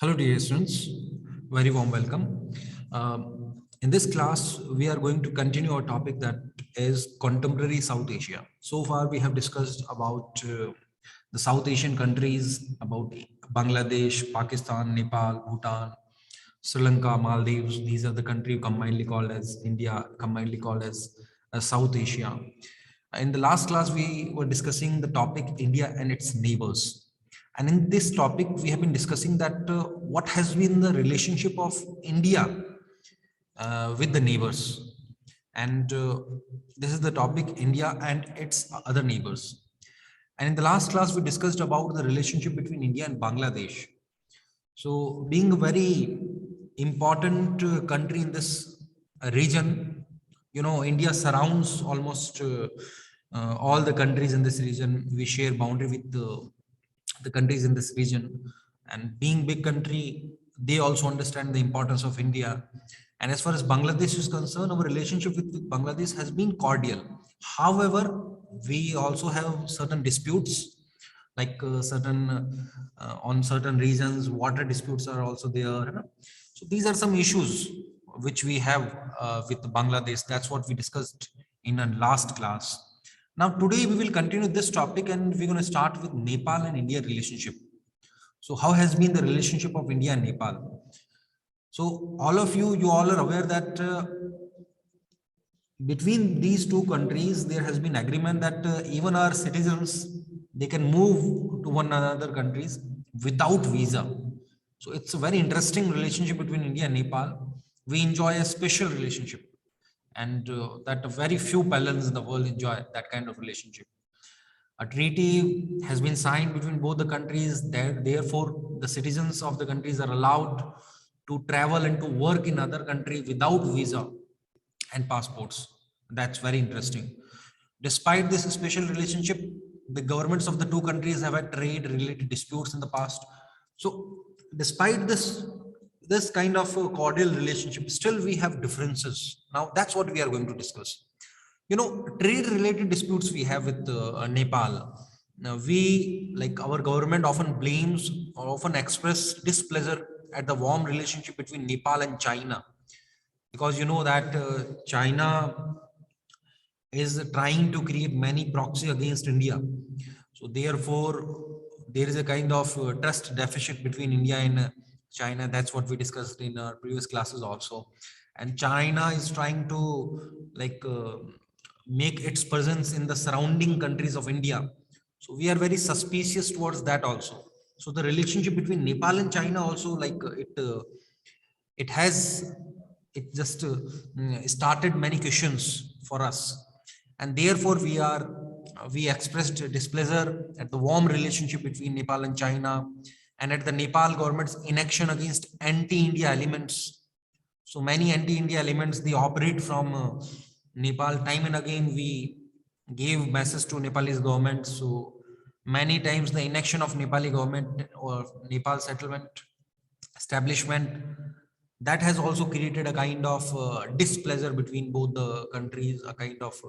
Hello, dear students. Very warm welcome. In this class, we are going to continue our topic that is contemporary South Asia. So far, we have discussed about the South Asian countries, about Bangladesh, Pakistan, Nepal, Bhutan, Sri Lanka, Maldives. These are the countries commonly called as India, commonly called as South Asia. In the last class, we were discussing the topic India and its neighbors. And in this topic, we have been discussing that what has been the relationship of India with the neighbors. And this is the topic India and its other neighbors. And in the last class, we discussed about the relationship between India and Bangladesh. So, being a very important country in this region, India surrounds almost all the countries in this region. We share boundary with the countries in this region, and being big country, they also understand the importance of India. And as far as Bangladesh is concerned, our relationship with Bangladesh has been cordial. However, we also have certain disputes, like certain on certain regions, water disputes are also there. So these are some issues which we have with Bangladesh. That's what we discussed in our last class. Now today we will continue this topic, and we're going to start with Nepal and India relationship. So how has been the relationship of India and Nepal? So all of you all are aware that between these two countries, there has been agreement that even our citizens, they can move to one another countries without visa. So it's a very interesting relationship between India and Nepal. We enjoy a special relationship, and that very few parallels in the world enjoy that kind of relationship. A treaty has been signed between both the countries. Therefore, the citizens of the countries are allowed to travel and to work in other country without visa and passports. That's very interesting. Despite this special relationship, the governments of the two countries have had trade related disputes in the past. So, despite this kind of a cordial relationship, still we have differences. Now, that's what we are going to discuss. Trade related disputes we have with Nepal. Now, we, like, our government often blames or often express displeasure at the warm relationship between Nepal and China, because you know that China is trying to create many proxy against India. So therefore, there is a kind of trust deficit between India and China. That's what we discussed in our previous classes also. And China is trying to, like, make its presence in the surrounding countries of India. So we are very suspicious towards that also. So the relationship between Nepal and China also, like, it has it just started many questions for us, and therefore we expressed displeasure at the warm relationship between Nepal and China, and at the Nepal government's inaction against anti-India elements. So many anti-India elements, they operate from Nepal. Time and again we gave message to Nepalese government. So many times the inaction of Nepali government or Nepal settlement establishment, that has also created a kind of displeasure between both the countries, a kind of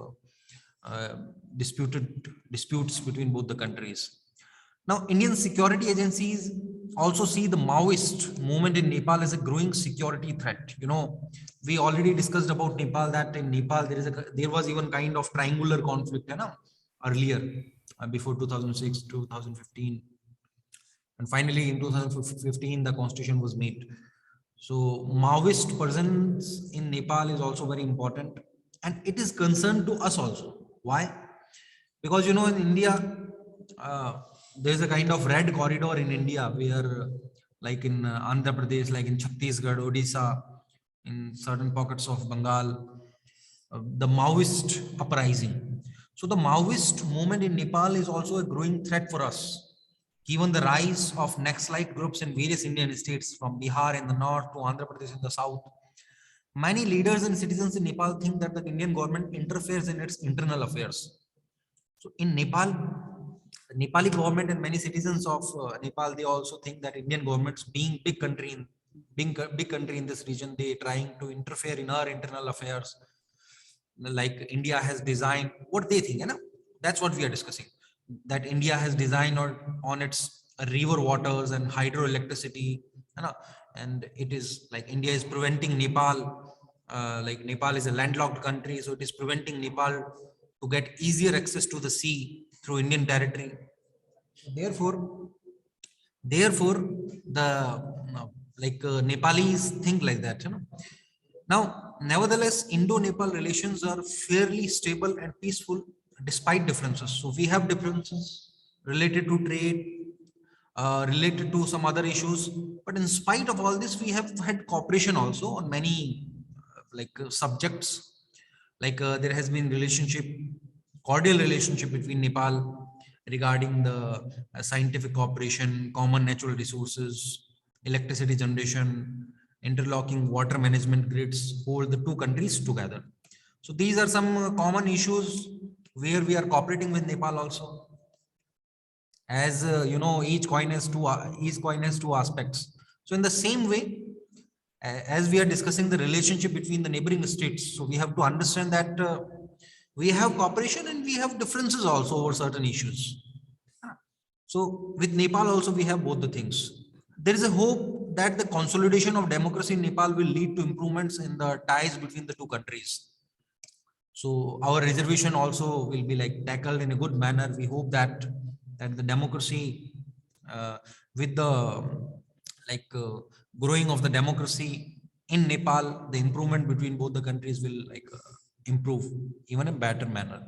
disputed disputes between both the countries. Now, Indian security agencies also see the Maoist movement in Nepal as a growing security threat. We already discussed about Nepal, that in Nepal there was even kind of triangular conflict, earlier, before 2006, 2015, and finally in 2015 the constitution was made. So Maoist presence in Nepal is also very important, and it is concerned to us also. Why? Because in India, uh, there is a kind of red corridor in India where, like in Andhra Pradesh, like in Chhattisgarh, Odisha, in certain pockets of Bengal, the Maoist uprising. So the Maoist movement in Nepal is also a growing threat for us, given the rise of Naxalite groups in various Indian states, from Bihar in the north to Andhra Pradesh in the south. Many leaders and citizens in Nepal think that the Indian government interferes in its internal affairs. So in Nepal, the Nepali government and many citizens of Nepal, they also think that Indian governments, being big country in this region, they trying to interfere in our internal affairs, like India has designed what they think, that's what we are discussing. That India has designed on its river waters and hydroelectricity, you know, and it is like India is preventing Nepal, like Nepal is a landlocked country, so it is preventing Nepal to get easier access to the sea through Indian territory. Therefore, the Nepalis think like that, you know. Now, nevertheless, Indo-Nepal relations are fairly stable and peaceful despite differences. So we have differences related to trade, related to some other issues, but in spite of all this, we have had cooperation also on many subjects. There has been cordial relationship between Nepal regarding the scientific cooperation, common natural resources, electricity generation, interlocking water management grids hold the two countries together. So these are some common issues where we are cooperating with Nepal also. As each coin has two aspects. So in the same way, as we are discussing the relationship between the neighboring states, so we have to understand that we have cooperation and we have differences also over certain issues. So with Nepal also we have both the things. There is a hope that the consolidation of democracy in Nepal will lead to improvements in the ties between the two countries. So our reservation also will be like tackled in a good manner. We hope that the democracy, with the like growing of the democracy in Nepal, the improvement between both the countries will improve even in better manner.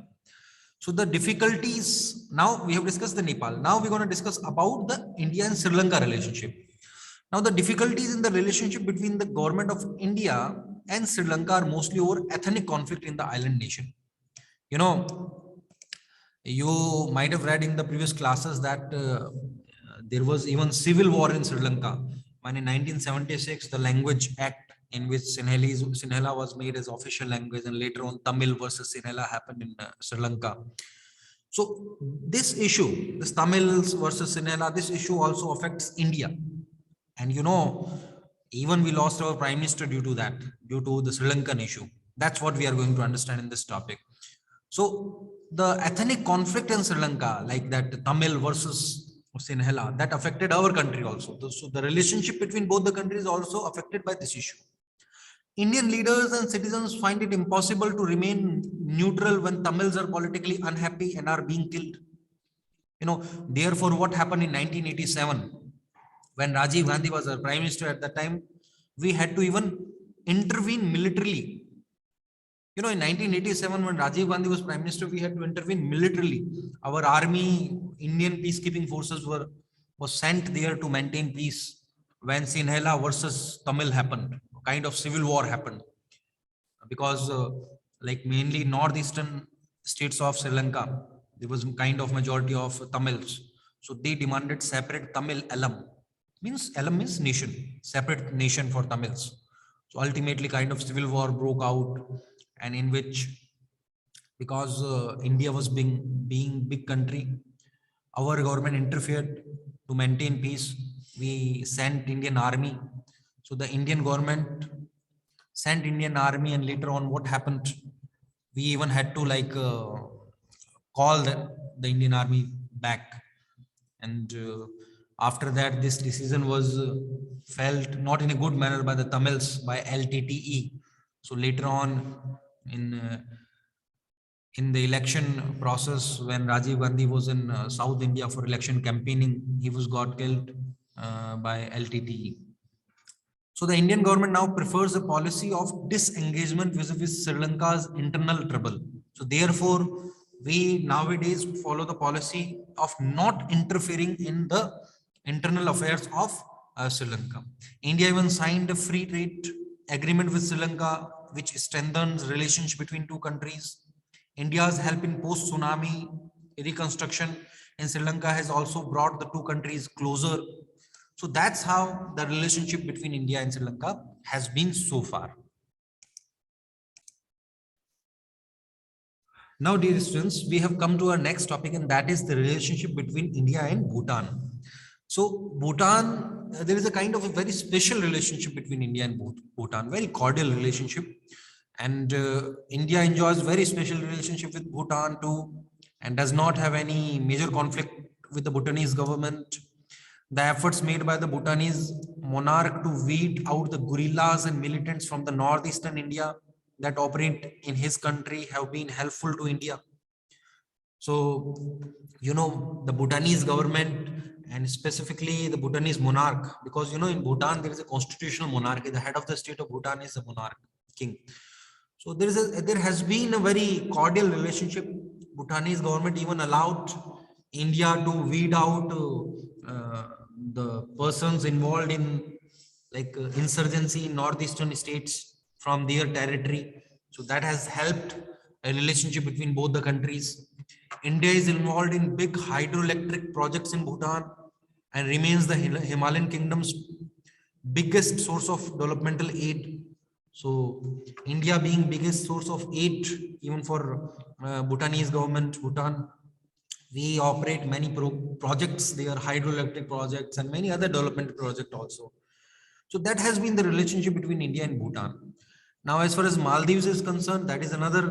So the difficulties, now we have discussed the Nepal. Now we're going to discuss about the India and Sri Lanka relationship. Now the difficulties in the relationship between the government of India and Sri Lanka are mostly over ethnic conflict in the island nation. You know, you might have read in the previous classes that there was even civil war in Sri Lanka. When in 1976, the Language Act in which Sinhala was made as official language, and later on Tamil versus Sinhala happened in Sri Lanka. So this issue, this Tamils versus Sinhala, this issue also affects India. And even we lost our prime minister due to that, due to the Sri Lankan issue. That's what we are going to understand in this topic. So the ethnic conflict in Sri Lanka, like that Tamil versus Sinhala, that affected our country also. So the relationship between both the countries also affected by this issue. Indian leaders and citizens find it impossible to remain neutral when Tamils are politically unhappy and are being killed. Therefore, what happened in 1987, when Rajiv Gandhi was our prime minister at that time, we had to even intervene militarily. In 1987, when Rajiv Gandhi was prime minister, we had to intervene militarily. Our army, Indian peacekeeping forces was sent there to maintain peace when Sinhala versus Tamil happened. Kind of civil war happened because mainly northeastern states of Sri Lanka, there was kind of majority of Tamils. So they demanded separate Tamil alum. Alum means nation, separate nation for Tamils. So ultimately kind of civil war broke out, and in which, because India was being big country, our government interfered to maintain peace. We sent Indian army. So the Indian government sent Indian army, and later on what happened, we even had to call the Indian army back. And after that, this decision was felt not in a good manner by the Tamils, by LTTE. So later on in the election process, when Rajiv Gandhi was in South India for election campaigning, he was got killed by LTTE. So the Indian government now prefers a policy of disengagement vis-a-vis Sri Lanka's internal trouble. So therefore, we nowadays follow the policy of not interfering in the internal affairs of Sri Lanka. India even signed a free trade agreement with Sri Lanka, which strengthens relationship between two countries. India's help in post-tsunami reconstruction in Sri Lanka has also brought the two countries closer. So that's how the relationship between India and Sri Lanka has been so far. Now, dear students, we have come to our next topic, and that is the relationship between India and Bhutan. So Bhutan, there is a kind of a very special relationship between India and Bhutan, very cordial relationship. And India enjoys very special relationship with Bhutan too, and does not have any major conflict with the Bhutanese government. The efforts made by the Bhutanese monarch to weed out the guerrillas and militants from the northeastern India that operate in his country have been helpful to India. So, the Bhutanese government and specifically the Bhutanese monarch, because, in Bhutan, there is a constitutional monarchy. The head of the state of Bhutan is the monarch, king. So there has been a very cordial relationship. Bhutanese government even allowed India to weed out the persons involved in insurgency in northeastern states from their territory. So that has helped a relationship between both the countries. India is involved in big hydroelectric projects in Bhutan and remains the Himalayan kingdom's biggest source of developmental aid. So India being biggest source of aid even for Bhutanese government, Bhutan, we operate many projects. They are hydroelectric projects and many other development projects also. So that has been the relationship between India and Bhutan. Now, as far as Maldives is concerned, that is another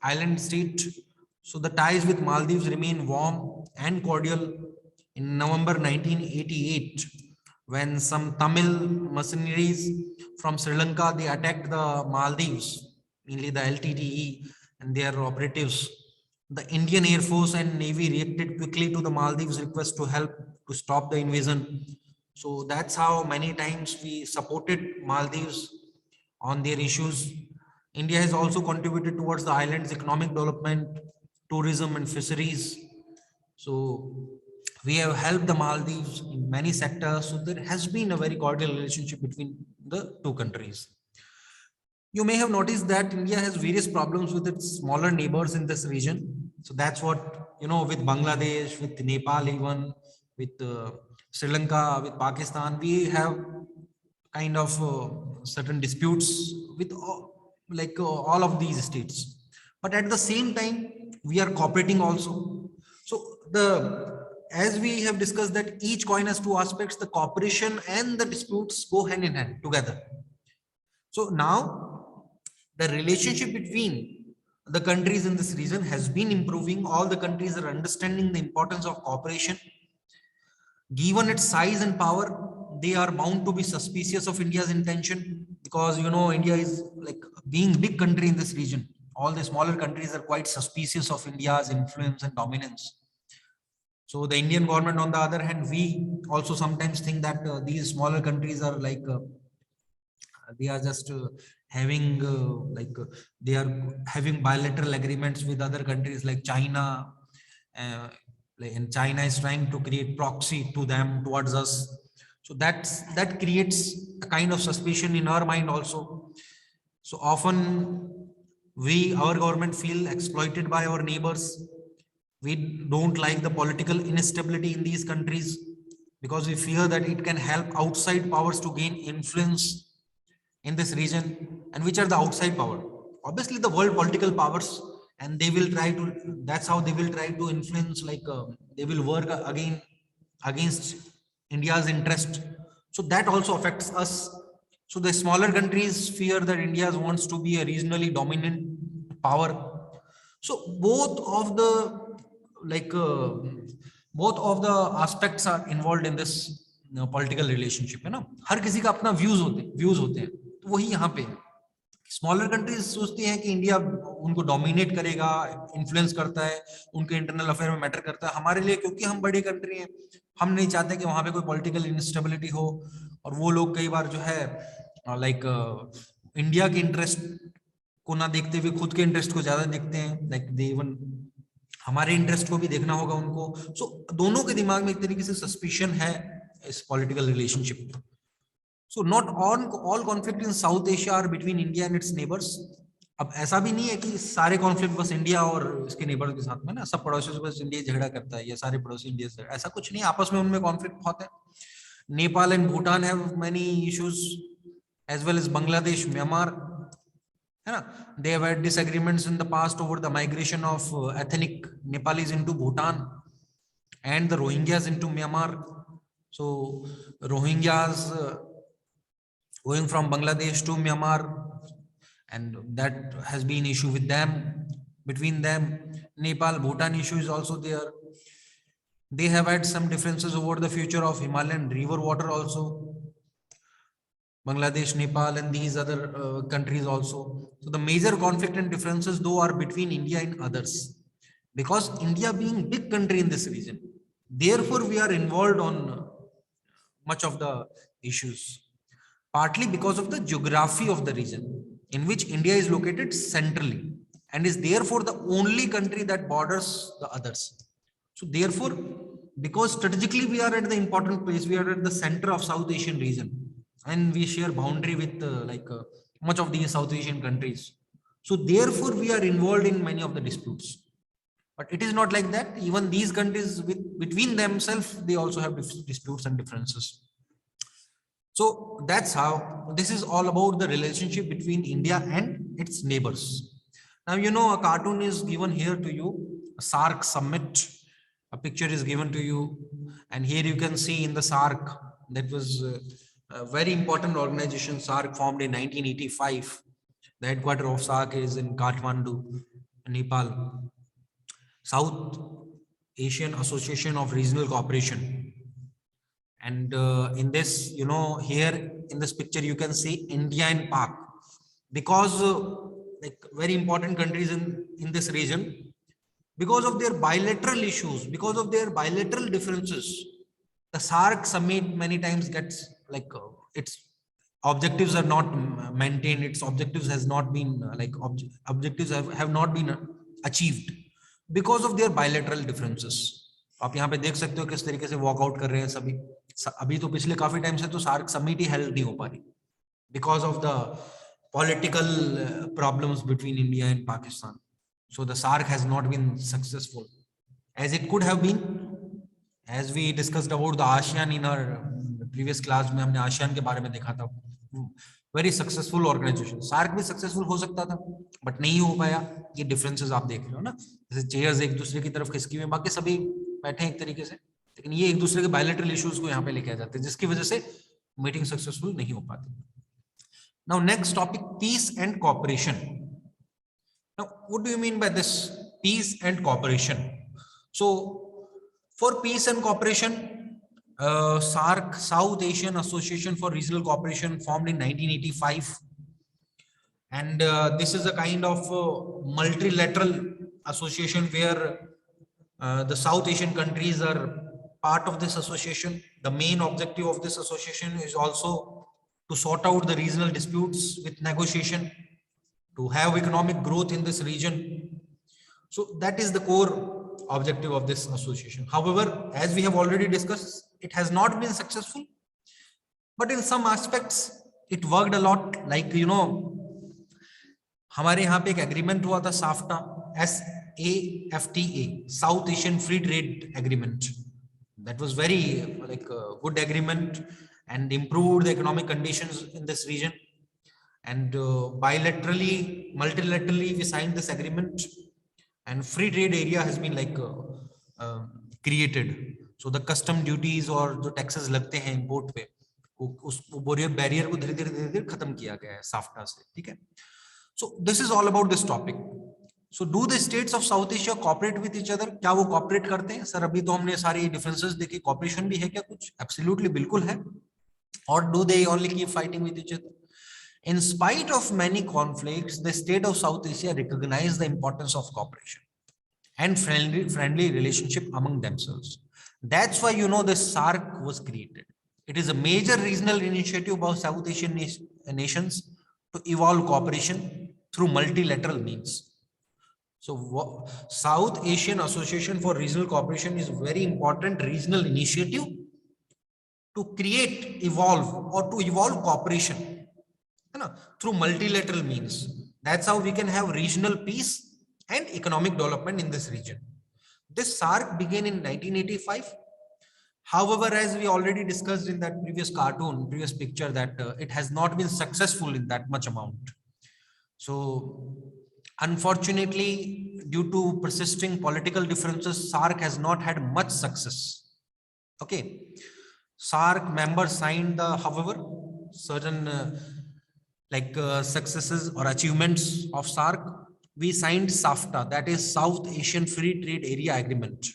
island state. So the ties with Maldives remain warm and cordial. In November 1988, when some Tamil mercenaries from Sri Lanka, they attacked the Maldives, mainly the LTTE and their operatives. The Indian Air Force and Navy reacted quickly to the Maldives' request to help to stop the invasion. So that's how many times we supported Maldives on their issues. India has also contributed towards the island's economic development, tourism and fisheries. So we have helped the Maldives in many sectors. So there has been a very cordial relationship between the two countries. You may have noticed that India has various problems with its smaller neighbors in this region. So that's what, with Bangladesh, with Nepal, even with Sri Lanka, with Pakistan, we have kind of certain disputes with all of these states. But at the same time, we are cooperating also. So as we have discussed that each coin has two aspects, the cooperation and the disputes go hand in hand together. So now the relationship between the countries in this region has been improving. All the countries are understanding the importance of cooperation. Given its size and power, they are bound to be suspicious of India's intention because, India is like being big country in this region. All the smaller countries are quite suspicious of India's influence and dominance. So the Indian government, on the other hand, we also sometimes think that these smaller countries are they are just they are having bilateral agreements with other countries like China, and China is trying to create proxy to them towards us. So that creates a kind of suspicion in our mind also. So often our government feel exploited by our neighbors. We don't like the political instability in these countries because we fear that it can help outside powers to gain influence in this region. And which are the outside power? Obviously the world political powers, and they will try to, that's how they will try to influence, they will work against India's interest. So that also affects us. So the smaller countries fear that India wants to be a regionally dominant power. So both of the aspects are involved in this political relationship, है ना. हर किसी का अपना views होते हैं. तो वही यहाँ पे स्मॉलर कंट्रीज सोचती हैं कि इंडिया उनको डोमिनेट करेगा, इन्फ्लुएंस करता है, उनके इंटरनल अफेयर में मैटर करता है. हमारे लिए क्योंकि हम बड़ी कंट्री हैं, हम नहीं चाहते कि वहां पे कोई पॉलिटिकल इंस्टेबिलिटी हो. और वो लोग कई बार जो है इंडिया के इंटरेस्ट को ना देखते हुए खुद के इंटरेस्ट को ज्यादा देखते हैं. दे इवन हमारे इंटरेस्ट को भी देखना होगा उनको. सो दोनों के दिमाग में एक तरीके से सस्पिशन है इस political relationship. So not all conflict in South Asia are between India and its neighbours. अब ऐसा भी नहीं है कि सारे कॉन्फ्लिक्ट बस इंडिया और इसके नेबर के साथ में ना, सब पड़ोसियों से बस इंडिया झगड़ा करता है या सारे पड़ोसी इंडिया से, ऐसा कुछ नहीं. आपस में उनमें कॉन्फ्लिक्ट बहुत है. Nepal and Bhutan have many issues as well as Bangladesh, Myanmar, है ना. They have had disagreements in the past over the migration of ethnic Nepalis into Bhutan and the Rohingyas into Myanmar. So Rohingyas going from Bangladesh to Myanmar, and that has been issue with them, between them. Nepal Bhutan issue is also there. They have had some differences over the future of Himalayan river water also. Bangladesh, Nepal, and these other countries also. So the major conflict and differences though are between India and others, because India being big country in this region, therefore we are involved on much of the issues, partly because of the geography of the region in which India is located centrally and is therefore the only country that borders the others. So therefore, because strategically we are at the important place, we are at the center of South Asian region, and we share boundary with much of these South Asian countries. So therefore, we are involved in many of the disputes. But it is not like that. Even these countries between themselves, they also have disputes and differences. So that's how this is all about the relationship between India and its neighbors. Now, you know, a cartoon is given here to you, a SARC summit, a picture is given to you, and here you can see in the SARC, that was a very important organization, SARC formed in 1985. The headquarters of SARC is in Kathmandu, Nepal. South Asian Association of Regional Cooperation. And in this, you know, here in this picture, you can see India and Pak, because like very important countries in this region, because of their bilateral issues, because of their bilateral differences, the SARC summit many times gets like its objectives are not maintained, its objectives has not been objectives have not been achieved because of their bilateral differences. आप यहाँ पे देख सकते हो किस तरीके से walkout कर रहे हैं सभी. अभी तो पिछले काफी टाइम से तो सार्क समिट ही हेल्ड नहीं हो पा रही because of the political problems between India and Pakistan. So the SARC has not been successful as it could have been. As we discussed about the ASEAN in our previous class में हमने ASEAN के बारे में देखा था, very successful organization. SARC भी successful हो सकता था but नहीं हो पाया. ये differences आप देख रहे हो ना, जैसे chairs एक दूसरे की तरफ खिसकी हुई, बाकी सभी बैठे हैं एक तरीके से, लेकिन ये एक दूसरे के bilateral issues को यहाँ पे लेके आ जाते हैं, जिसकी वजह से मीटिंग सक्सेसफुल नहीं हो पाती. Now next topic, peace and cooperation. Now what do you mean by this peace and cooperation? So for peace and cooperation, SARC, South Asian Association for Regional Cooperation, formed in 1985, and this is a kind of multilateral association where the South Asian countries are part of this association. The main objective of this association is also to sort out the regional disputes with negotiation, to have economic growth in this region. So that is the core objective of this association. However, as we have already discussed, it has not been successful, but in some aspects it worked a lot. Like, you know, हमारे यहाँ पे एक agreement हुआ था SAFTA, SAFTA, South Asian Free Trade Agreement. That was very like a good agreement and improved the economic conditions in this region. And bilaterally, multilaterally, we signed this agreement, and free trade area has been like created. So the custom duties और जो taxes लगते हैं import पे, उस barrier को धीरे धीरे खत्म किया गया है साफ्टा से. ठीक है. So this is all about this topic. So do the states of South Asia cooperate with each other? क्या वो cooperate करते हैं? सर अभी तो हमने सारी differences देखी, cooperation भी है क्या कुछ? Absolutely, बिल्कुल है. Or do they only keep fighting with each other? In spite of many conflicts, the state of South Asia recognize the importance of cooperation and friendly relationship among themselves. That's why, you know, the SARC was created. It is a major regional initiative by South Asian nations to evolve cooperation through multilateral means. So South Asian Association for Regional Cooperation is a very important regional initiative to create, evolve, or to evolve cooperation through multilateral means. That's how we can have regional peace and economic development in this region. This SARC began in 1985. However, as we already discussed in that previous cartoon, previous picture, that it has not been successful in that much amount. So unfortunately, due to persisting political differences, SARC has not had much success. Okay. SARC members signed however, certain successes or achievements of SARC. We signed SAFTA, that is South Asian Free Trade Area Agreement,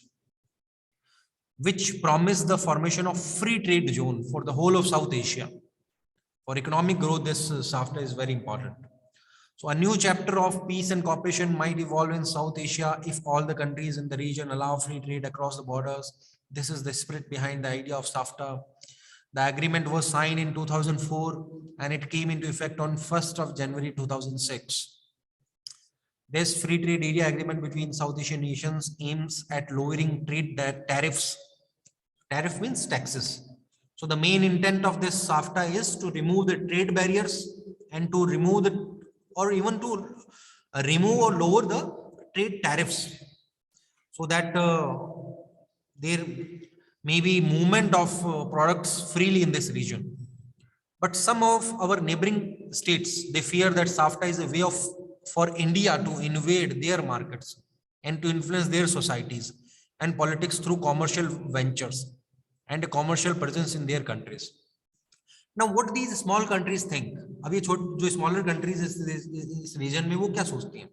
which promised the formation of free trade zone for the whole of South Asia, For economic growth, this SAFTA is very important. So a new chapter of peace and cooperation might evolve in South Asia if all the countries in the region allow free trade across the borders. This is the spirit behind the idea of SAFTA. The agreement was signed in 2004 and it came into effect on 1st of January 2006. This free trade area agreement between South Asian nations aims at lowering trade tariffs. Tariff means taxes. So the main intent of this SAFTA is to remove the trade barriers and to remove the, or even to remove or lower the trade tariffs, so that there may be movement of products freely in this region. But some of our neighboring states, they fear that SAFTA is a way of for India to invade their markets and to influence their societies and politics through commercial ventures and a commercial presence in their countries. Now, what these small countries think? अब ये जो smaller countries इस region में वो क्या सोचती हैं?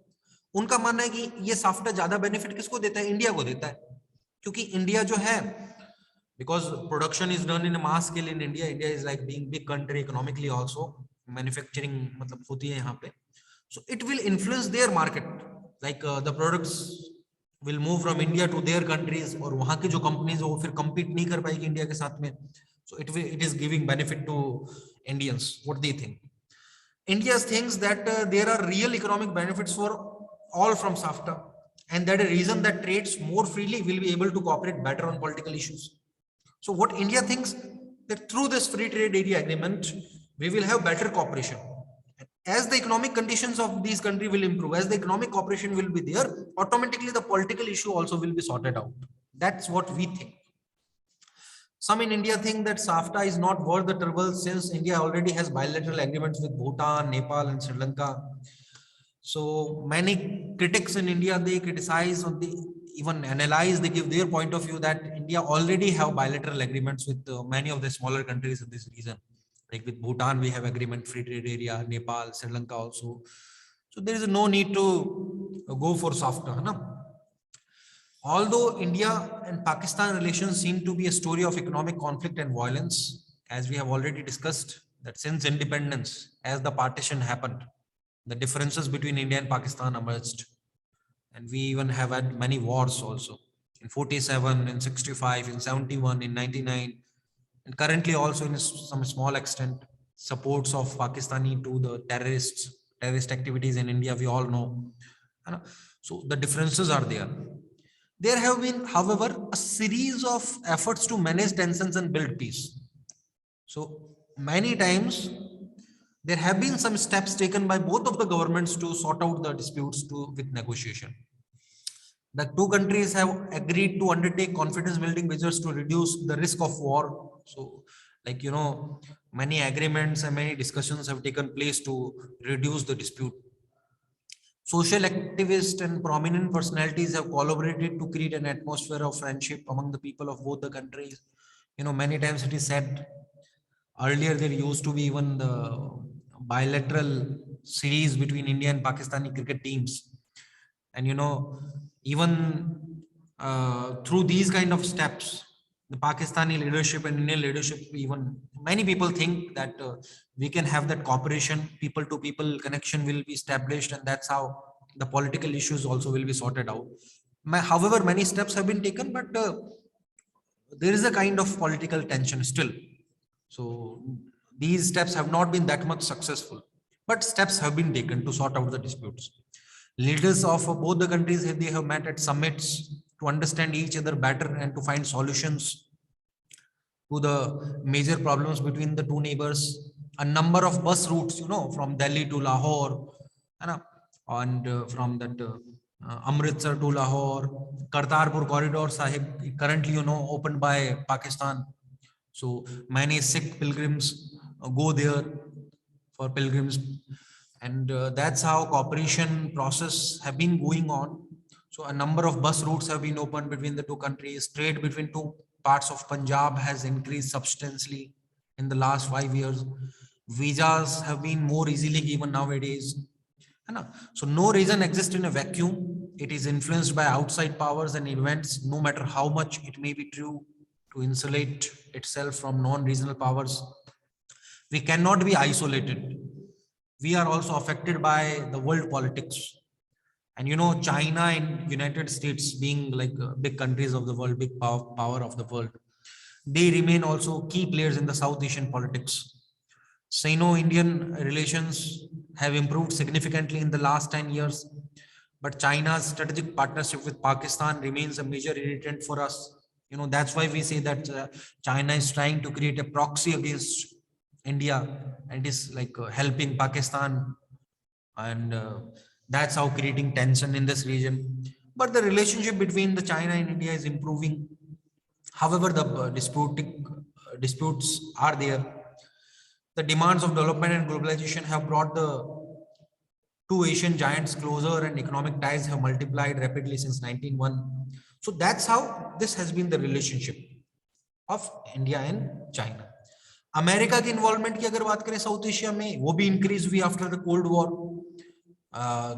उनका मानना है कि ये SAFTA ज्यादा benefit किसको देता है? इंडिया को देता है, क्योंकि इंडिया जो है, because production is done in a mass scale in India. India is like being big country economically also. Manufacturing मतलब होती है यहाँ पे. So it will influence their market. Like the products will move from India to their countries, और वहाँ की जो companies वो फिर compete नहीं कर पाएगी इंडिया के साथ में. So it is giving benefit to Indians. What they think? India thinks that there are real economic benefits for all from SAFTA, and that a reason that trades more freely will be able to cooperate better on political issues. So what India thinks, that through this free trade area agreement, we will have better cooperation. As the economic conditions of these countries will improve, as the economic cooperation will be there, automatically the political issue also will be sorted out. That's what we think. Some in India think that SAFTA is not worth the trouble, since India already has bilateral agreements with Bhutan, Nepal, and Sri Lanka. So many critics in India, they criticize or they even analyze, they give their point of view that India already have bilateral agreements with many of the smaller countries in this region. Like with Bhutan, we have agreement, free trade area, Nepal, Sri Lanka also. So there is no need to go for SAFTA. No? Although India and Pakistan relations seem to be a story of economic conflict and violence, as we have already discussed, that since independence, as the partition happened, the differences between India and Pakistan emerged. And we even have had many wars also, in 47, in 65, in 71, in 99, and currently also in some small extent, supports of Pakistani to the terrorist activities in India, we all know. So the differences are there. There have been, however, a series of efforts to manage tensions and build peace. So many times there have been some steps taken by both of the governments to sort out the disputes with negotiation. The two countries have agreed to undertake confidence building measures to reduce the risk of war. So, like, many agreements and many discussions have taken place to reduce the dispute. Social activists and prominent personalities have collaborated to create an atmosphere of friendship among the people of both the countries. Many times it is said, earlier there used to be even the bilateral series between India and Pakistani cricket teams. And even through these kind of steps, the Pakistani leadership and Indian leadership, even many people think that we can have that cooperation, people to people connection will be established, and that's how the political issues also will be sorted out. However, many steps have been taken, but there is a kind of political tension still. So these steps have not been that much successful, but steps have been taken to sort out the disputes. Leaders of both the countries, they have met at summits to understand each other better and to find solutions to the major problems between the two neighbors. A number of bus routes, from Delhi to Lahore, and from that Amritsar to Lahore, Kartarpur corridor Sahib, currently, opened by Pakistan. So many Sikh pilgrims go there for pilgrims, and that's how cooperation process have been going on. So a number of bus routes have been opened between the two countries. Trade between two parts of Punjab has increased substantially in the last 5 years. Visas have been more easily given nowadays. So no reason exists in a vacuum. It is influenced by outside powers and events, no matter how much it may be true, to insulate itself from non-regional powers. We cannot be isolated. We are also affected by the world politics. And China and United States being like big countries of the world, big power of the world, they remain also key players in the South Asian politics. Sino-Indian relations have improved significantly in the last 10 years, but China's strategic partnership with Pakistan remains a major irritant for us. That's why we say that China is trying to create a proxy against India and is like helping Pakistan, and that's how creating tension in this region. But the relationship between the China and India is improving. However, the disputes are there. The demands of development and globalization have brought the two Asian giants closer, and economic ties have multiplied rapidly since 1901. So that's how this has been the relationship of India and China. America की involvement की अगर बात करें south Asia में, वो भी increase हुई after the cold war.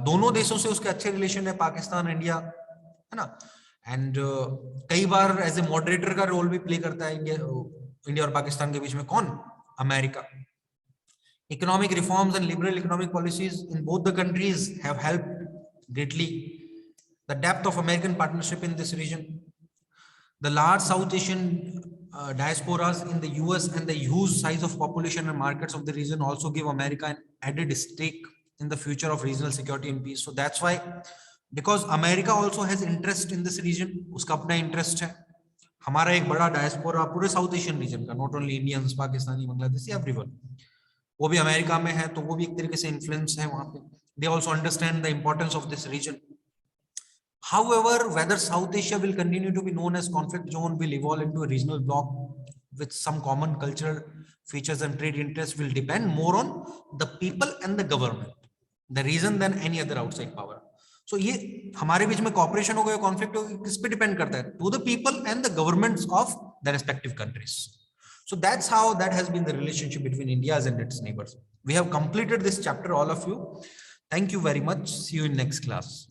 दोनों देशों से उसके अच्छे रिलेशन है, पाकिस्तान इंडिया, है ना. एंड कई बार एज ए मॉडरेटर का रोल भी प्ले करता है इंडिया और पाकिस्तान के बीच में. कौन? America. Economic reforms and liberal economic policies in both the countries have helped greatly the depth of American partnership in this region. The large South Asian diasporas in the US and the huge size of population and markets of the region also give America an added stake in the future of regional security and peace. So that's why, because America also has interest in this region, उसका अपना interest है. हमारा एक बड़ा diaspora पूरे South Asian region का, not only Indians, Pakistani, Bangladeshi, everyone, वो भी अमेरिका में है, तो वो भी एक तरीके से इन्फ्लुएंस है वहां पे. They also understand the importance of this region. However, whether South Asia will continue to be known as conflict zone, will evolve into a regional bloc with some common cultural features and trade interests, will depend more on the people and the government, the region, than any other outside power. So ये हमारे बीच में cooperation होगा या conflict होगा, किस पे depend करता है? To the people and the governments of the respective countries. So that's how that has been the relationship between India and its neighbors. We have completed this chapter, all of you. Thank you very much. See you in next class.